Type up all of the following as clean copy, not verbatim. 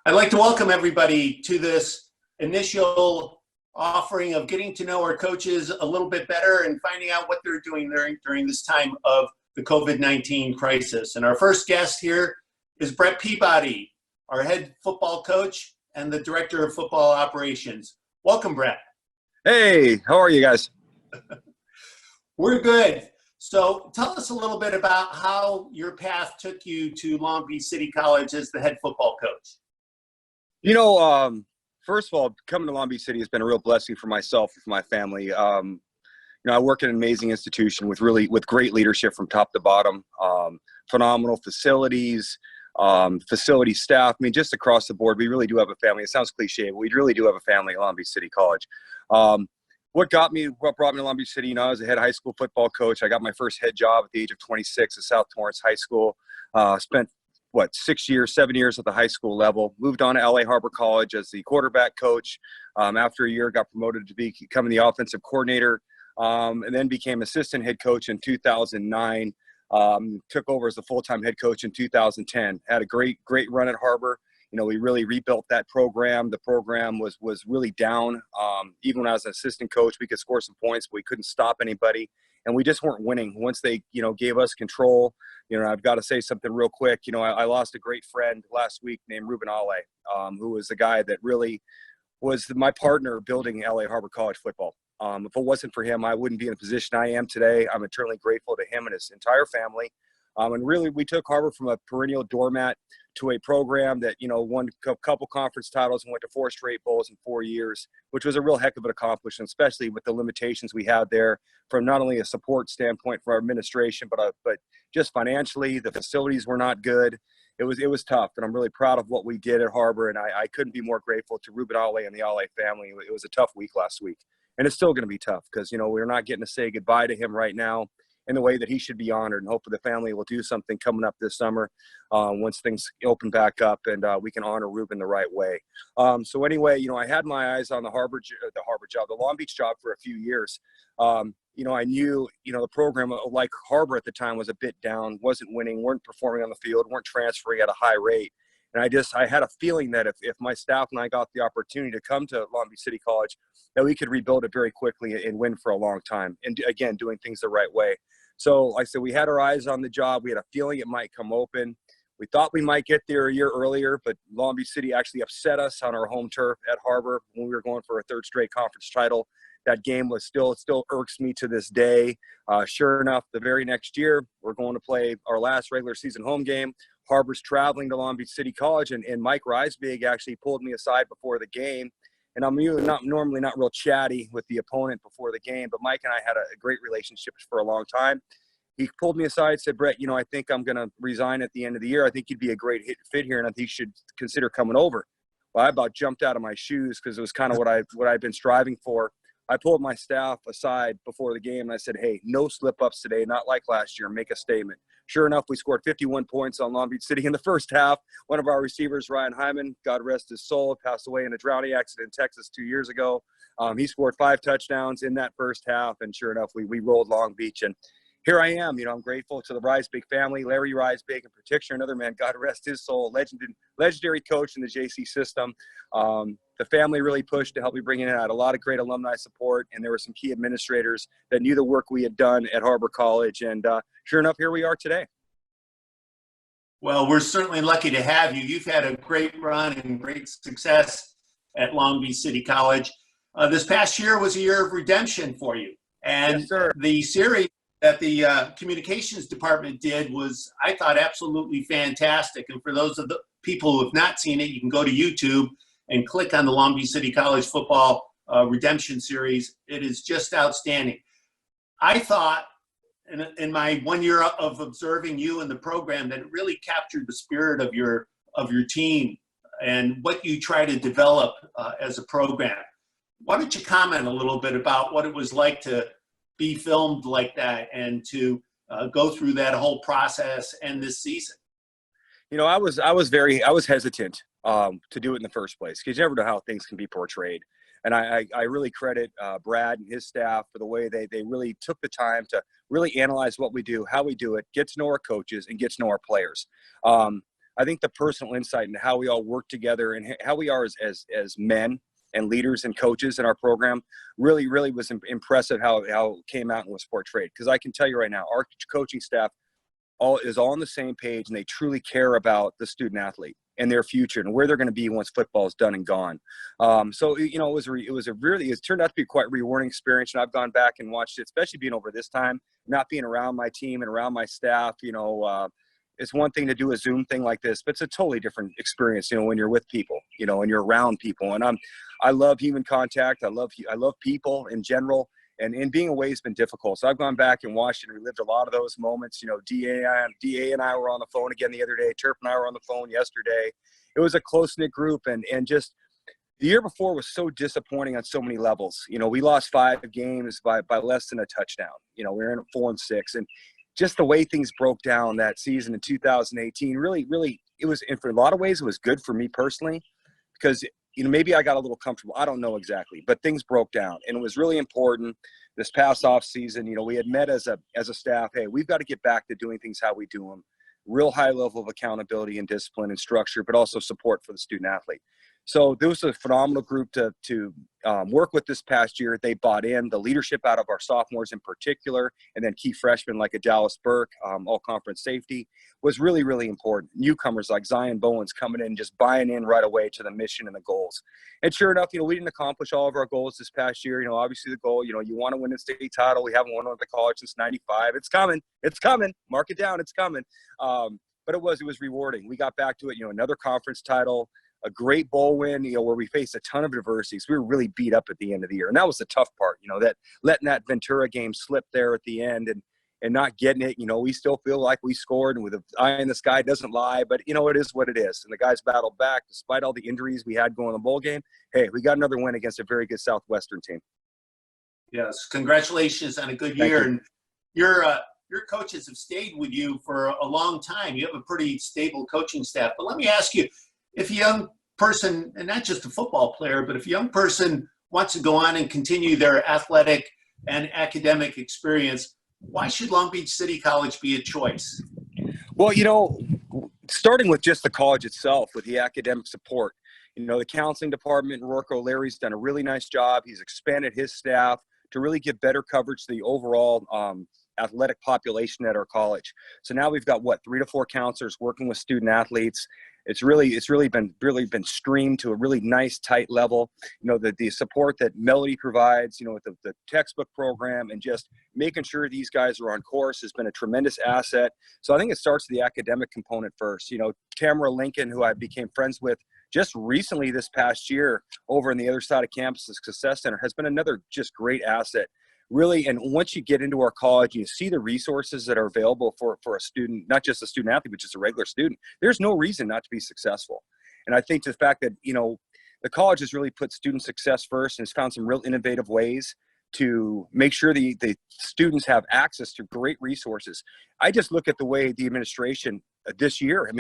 I'd like to welcome everybody to this initial offering of getting to know our coaches a little bit better and finding out what they're doing during this time of the COVID-19 crisis. And our first guest here is Brett Peabody, our head football coach and the director of football operations. Welcome, Brett. Hey, how are you guys? We're good. So tell us a little bit about how your path took you to Long Beach City College as the head football coach. First of all, coming to Long Beach City has been a real blessing for myself and for my family. I work at an amazing institution with great leadership from top to bottom, phenomenal facilities, facility staff. I mean, just across the board, we really do have a family. It sounds cliche, but we really do have a family at Long Beach City College. What brought me to Long Beach City, I was a head high school football coach. I got my first head job at the age of 26 at South Torrance High School. Spent 7 years at the high school level. Moved on to LA Harbor College as the quarterback coach. After a year, got promoted to becoming the offensive coordinator, and then became assistant head coach in 2009. Took over as the full-time head coach in 2010. Had a great run at Harbor. We really rebuilt that program. The program was really down. Even when I was an assistant coach, we could score some points, but we couldn't stop anybody. And we just weren't winning. Once they, gave us control, I've got to say something real quick. I lost a great friend last week named Ruben Ale, who was the guy that really was my partner building LA Harbor College football. If it wasn't for him, I wouldn't be in the position I am today. I'm eternally grateful to him and his entire family. And really, we took Harbor from a perennial doormat to a program that, won a couple conference titles and went to 4 straight bowls in 4 years, which was a real heck of an accomplishment, especially with the limitations we had there from not only a support standpoint for our administration, but just financially. The facilities were not good. It was tough, and I'm really proud of what we did at Harbor, and I couldn't be more grateful to Ruben Ale and the Ale family. It was a tough week last week, and it's still going to be tough because, we're not getting to say goodbye to him right now in the way that he should be honored, and hopefully the family will do something coming up this summer once things open back up and we can honor Ruben the right way. So anyway, I had my eyes on the Long Beach job for a few years. I knew, the program like Harbor at the time was a bit down, wasn't winning, weren't performing on the field, weren't transferring at a high rate. And I had a feeling that if my staff and I got the opportunity to come to Long Beach City College, that we could rebuild it very quickly and win for a long time. And again, doing things the right way. So like I said, we had our eyes on the job. We had a feeling it might come open. We thought we might get there a year earlier, but Long Beach City actually upset us on our home turf at Harbor when we were going for a 3rd straight conference title. That game was still irks me to this day. Sure enough, the very next year, we're going to play our last regular season home game. Harbor's traveling to Long Beach City College, and Mike Reisbig actually pulled me aside before the game. And I'm normally not real chatty with the opponent before the game, but Mike and I had a great relationship for a long time. He pulled me aside and said, Brett, I think I'm going to resign at the end of the year. I think you'd be a great fit here, and I think you should consider coming over. Well, I about jumped out of my shoes because it was kind of what I'd been striving for. I pulled my staff aside before the game, and I said, hey, no slip-ups today, not like last year. Make a statement. Sure enough, we scored 51 points on Long Beach City in the first half. One of our receivers, Ryan Hyman, God rest his soul, passed away in a drowning accident in Texas 2 years ago. He scored 5 touchdowns in that first half, and sure enough, we rolled Long Beach. And here I am. I'm grateful to the Reisbig family, Larry Reisbig in particular, another man, God rest his soul, legendary coach in the JC system. The family really pushed to help me bring in. I had a lot of great alumni support, and there were some key administrators that knew the work we had done at Harbor College. And sure enough, here we are today. Well, we're certainly lucky to have you. You've had a great run and great success at Long Beach City College. This past year was a year of redemption for you. And yes, sir. The series that the communications department did was, I thought, absolutely fantastic. And for those of the people who have not seen it, you can go to YouTube and click on the Long Beach City College football redemption series. It is just outstanding. I thought in my 1 year of observing you and the program that it really captured the spirit of your team and what you try to develop as a program. Why don't you comment a little bit about what it was like to be filmed like that and to go through that whole process and this season? I was hesitant to do it in the first place because you never know how things can be portrayed. And I really credit Brad and his staff for the way they really took the time to really analyze what we do, how we do it, get to know our coaches, and get to know our players. I think the personal insight into how we all work together and how we are as men and leaders and coaches in our program really was impressive how it came out and was portrayed. Because I can tell you right now, our coaching staff is all on the same page, and they truly care about the student athlete and their future and where they're going to be once football is done and gone. So it turned out to be quite a rewarding experience. And I've gone back and watched it, especially being over this time, not being around my team and around my staff. It's one thing to do a Zoom thing like this, but it's a totally different experience, when you're with people, and you're around people. And I love human contact. I love people in general. And being away has been difficult. So I've gone back and watched and relived a lot of those moments. DA and I were on the phone again the other day. Turp and I were on the phone yesterday. It was a close-knit group. And just the year before was so disappointing on so many levels. We lost 5 games by less than a touchdown. We were in at 4-6. And just the way things broke down that season in 2018, really, it was, and for a lot of ways, it was good for me personally, because maybe I got a little comfortable. I don't know exactly, but things broke down, and it was really important this past off season. We had met as a staff. Hey, we've got to get back to doing things how we do them. Real high level of accountability and discipline and structure, but also support for the student athlete. So there was a phenomenal group to work with this past year. They bought in the leadership out of our sophomores in particular, and then key freshmen like a Dallas Burke, all conference safety, was really, really important. Newcomers like Zion Bowens coming in, just buying in right away to the mission and the goals. And sure enough, we didn't accomplish all of our goals this past year. Obviously the goal, you want to win a state title. We haven't won one at the college since '95. It's coming. Mark it down. It's coming. But it was rewarding. We got back to it, another conference title, a great bowl win, where we faced a ton of adversity. So we were really beat up at the end of the year. And that was the tough part, that letting that Ventura game slip there at the end and not getting it. We still feel like we scored, and with an eye in the sky doesn't lie, but it is what it is. And the guys battled back despite all the injuries we had going in the bowl game. Hey, we got another win against a very good Southwestern team. Yes. Congratulations on a good year. And your coaches have stayed with you for a long time. You have a pretty stable coaching staff. But let me ask you, if a young person, and not just a football player, but if a young person wants to go on and continue their athletic and academic experience, why should Long Beach City College be a choice? Well, starting with just the college itself, with the academic support, the counseling department, Rourke O'Leary's done a really nice job. He's expanded his staff to really give better coverage to the overall athletic population at our college. So now we've got 3 to 4 counselors working with student athletes. It's really been streamed to a really nice, tight level. The support that Melody provides, with the textbook program and just making sure these guys are on course has been a tremendous asset. So I think it starts with the academic component first. Tamara Lincoln, who I became friends with just recently this past year over on the other side of campus, the Success Center, has been another just great asset. Really, and once you get into our college, you see the resources that are available for a student, not just a student athlete, but just a regular student. There's no reason not to be successful. And I think the fact that, the college has really put student success first and has found some real innovative ways to make sure the students have access to great resources. I just look at the way the administration this year,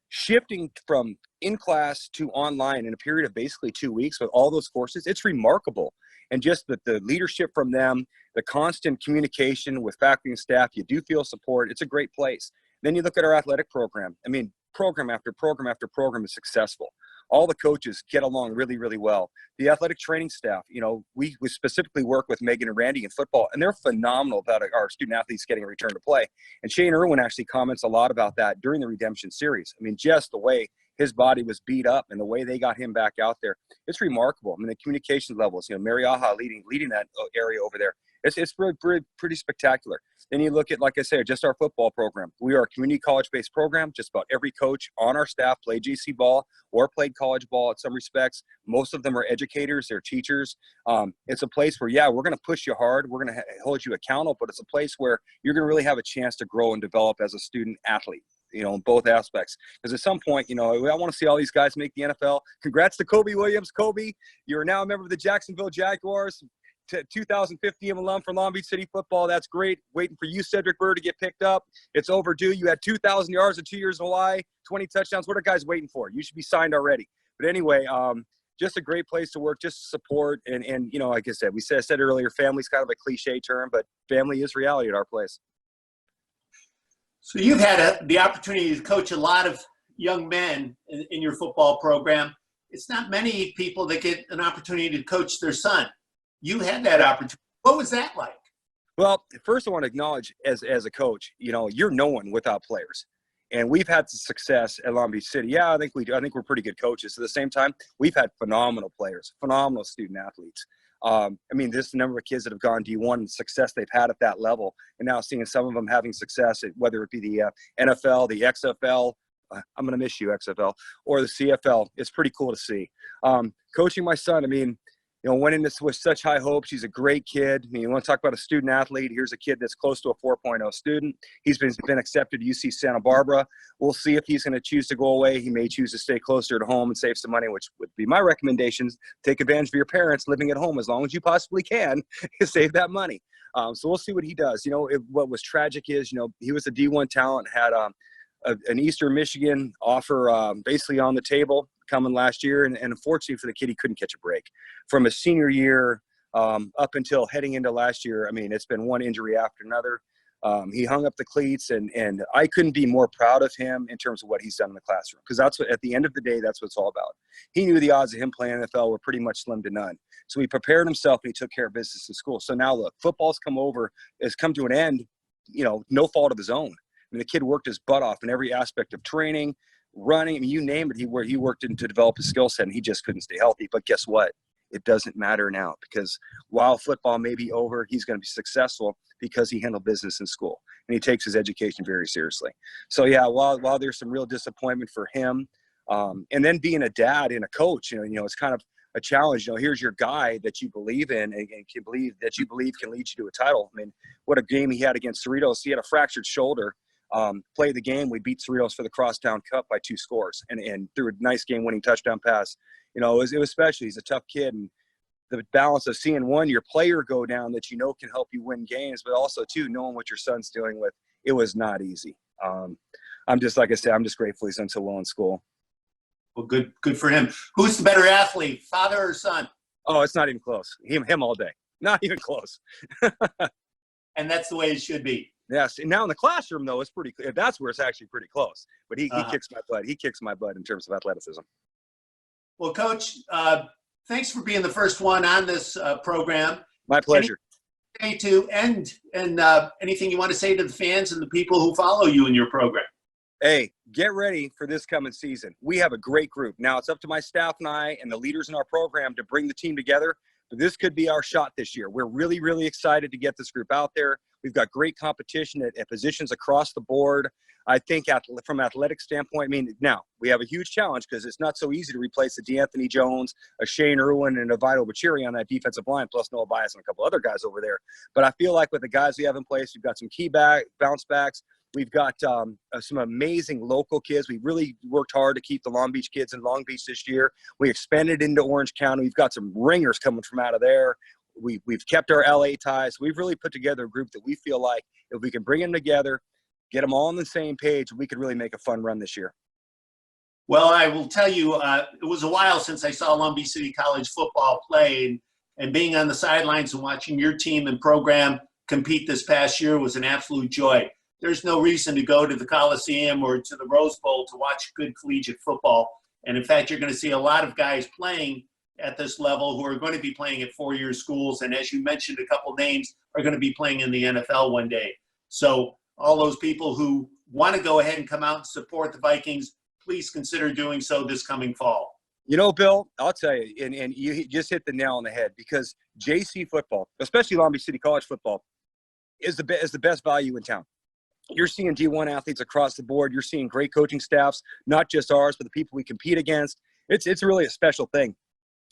shifting from in-class to online in a period of basically 2 weeks with all those courses, it's remarkable. And just the leadership from them, the constant communication with faculty and staff, you do feel support. It's a great place. Then you look at our athletic program. Program after program after program is successful. All the coaches get along really, really well. The athletic training staff, we specifically work with Megan and Randy in football, and they're phenomenal about our student athletes getting a return to play. And Shane Irwin actually comments a lot about that during the redemption series. Just the way his body was beat up and the way they got him back out there, it's remarkable. The communication levels, Mary Aha leading that area over there. It's pretty spectacular. Then you look at, like I said, just our football program. We are a community college-based program. Just about every coach on our staff played JC ball or played college ball in some respects. Most of them are educators, they're teachers. It's a place where, we're going to push you hard. We're going to hold you accountable, but it's a place where you're going to really have a chance to grow and develop as a student athlete. In both aspects. Because at some point, I want to see all these guys make the NFL. Congrats to Kobe Williams. Kobe, you are now a member of the Jacksonville Jaguars. 2015 alum from Long Beach City football. That's great. Waiting for you, Cedric Burr, to get picked up. It's overdue. You had 2,000 yards in 2 years in Hawaii, 20 touchdowns. What are guys waiting for? You should be signed already. But anyway, just a great place to work, just support. And like I said, I said earlier, family's kind of a cliche term, but family is reality at our place. So you've had the opportunity to coach a lot of young men in your football program. It's not many people that get an opportunity to coach their son. You had that opportunity. What was that like? Well, first I want to acknowledge as a coach, you're no one without players. And we've had success at Long Beach City. Yeah, I think we do. I think we're pretty good coaches. At the same time, we've had phenomenal players, phenomenal student athletes. This number of kids that have gone D1 and the success they've had at that level, and now seeing some of them having success at whether it be the NFL, the XFL, I'm going to miss you, XFL, or the CFL. It's pretty cool to see. Coaching my son, went into with such high hopes. He's a great kid. You want to talk about a student athlete? Here's a kid that's close to a 4.0 student. He's been accepted to UC Santa Barbara. We'll see if he's going to choose to go away. He may choose to stay closer to home and save some money, which would be my recommendations. Take advantage of your parents living at home as long as you possibly can to save that money. So we'll see what he does. What was tragic is, he was a D1 talent, had an Eastern Michigan offer basically on the table coming last year. And unfortunately for the kid, he couldn't catch a break. From his senior year up until heading into last year, it's been one injury after another. He hung up the cleats, and I couldn't be more proud of him in terms of what he's done in the classroom, because that's what, at the end of the day, that's what it's all about. He knew the odds of him playing NFL were pretty much slim to none. So he prepared himself, and he took care of business in school. So now look, football's has come to an end, no fault of his own. The kid worked his butt off in every aspect of training, running, you name it. He worked in to develop his skill set, and he just couldn't stay healthy. But guess what? It doesn't matter now, because while football may be over, he's going to be successful because he handled business in school, and he takes his education very seriously. So yeah, while there's some real disappointment for him, and then being a dad and a coach, it's kind of a challenge. Here's your guy that you believe in and can believe can lead you to a title. What a game he had against Cerritos. He had a fractured shoulder. Played the game. We beat Cerritos for the Crosstown Cup by 2 scores, and threw a nice game-winning touchdown pass. It was special. He's a tough kid, and the balance of seeing your player go down that can help you win games, but also knowing what your son's dealing with, it was not easy. I'm just, like I said, I'm just grateful he's done so well in school. Well, good for him. Who's the better athlete, father or son? Oh, it's not even close. Him all day. Not even close. And that's the way it should be. Yes, and now in the classroom, though, it's pretty. That's where it's actually pretty close. But he kicks my butt. He kicks my butt in terms of athleticism. Well, Coach, thanks for being the first one on this program. My pleasure. To end, and anything you want to say to the fans and the people who follow you in your program? Hey, get ready for this coming season. We have a great group. Now it's up to my staff and I and the leaders in our program to bring the team together. But this could be our shot this year. We're really, really excited to get this group out there. We've got great competition at positions across the board. I think from an athletic standpoint, now we have a huge challenge because it's not so easy to replace a DeAnthony Jones, a Shane Irwin, and a Vito Bachiri on that defensive line, plus Noah Bias and a couple other guys over there. But I feel like with the guys we have in place, we've got some key bounce backs. We've got some amazing local kids. We really worked hard to keep the Long Beach kids in Long Beach this year. We expanded into Orange County. We've got some ringers coming from out of there. We've kept our LA ties. We've really put together a group that we feel like if we can bring them together, get them all on the same page, we could really make a fun run this year. Well, I will tell you, it was a while since I saw Long Beach City College football play, and being on the sidelines and watching your team and program compete this past year was an absolute joy. There's no reason to go to the Coliseum or to the Rose Bowl to watch good collegiate football. And in fact, you're going to see a lot of guys playing at this level who are going to be playing at four-year schools. And as you mentioned, a couple names are going to be playing in the NFL one day. So all those people who want to go ahead and come out and support the Vikings, please consider doing so this coming fall. Bill, I'll tell you, and you just hit the nail on the head, because JC football, especially Long Beach City College football, is the best value in town. You're seeing D1 athletes across the board. You're seeing great coaching staffs, not just ours, but the people we compete against. It's really a special thing.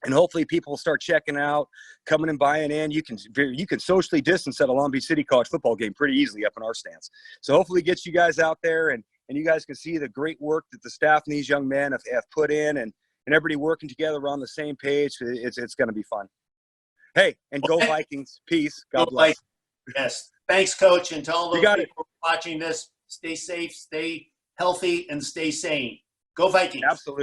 And hopefully people will start checking out, coming and buying in. You can socially distance at a Long Beach City College football game pretty easily up in our stands. So hopefully get you guys out there, and you guys can see the great work that the staff and these young men have put in, and everybody working together on the same page. It's going to be fun. Hey, and go Vikings. Peace. God bless. Yes. Thanks, Coach. And to all those people watching this, stay safe, stay healthy, and stay sane. Go Vikings. Absolutely.